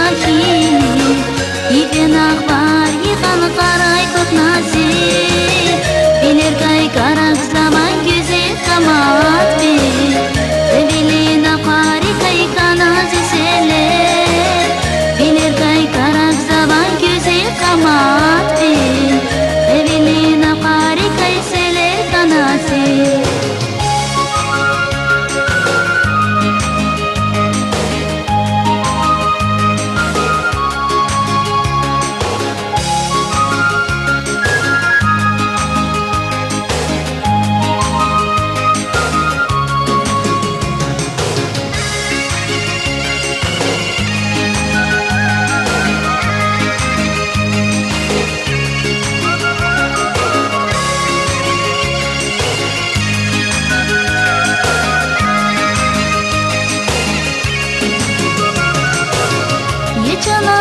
Ибрахим, Ибн Ахбар, Ихан Карай көк насир, Белеркай карак заман güzel kamat bir, Evelina Karikay kanaz eserler, Belerkay karak zaman güzel kamat bir, Evelina Karikay seler kanasir.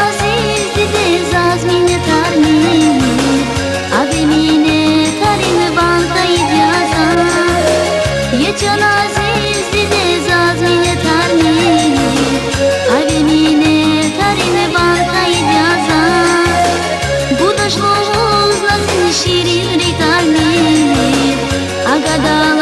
Aziz dide zaz minnetarni, Ave minnetarin bantayıp yazan. Yeçan aziz dide zaz minnetarni, Ave minnetarin bantayıp yazan. Budaşlı uzlasın şirin rikarni, Agada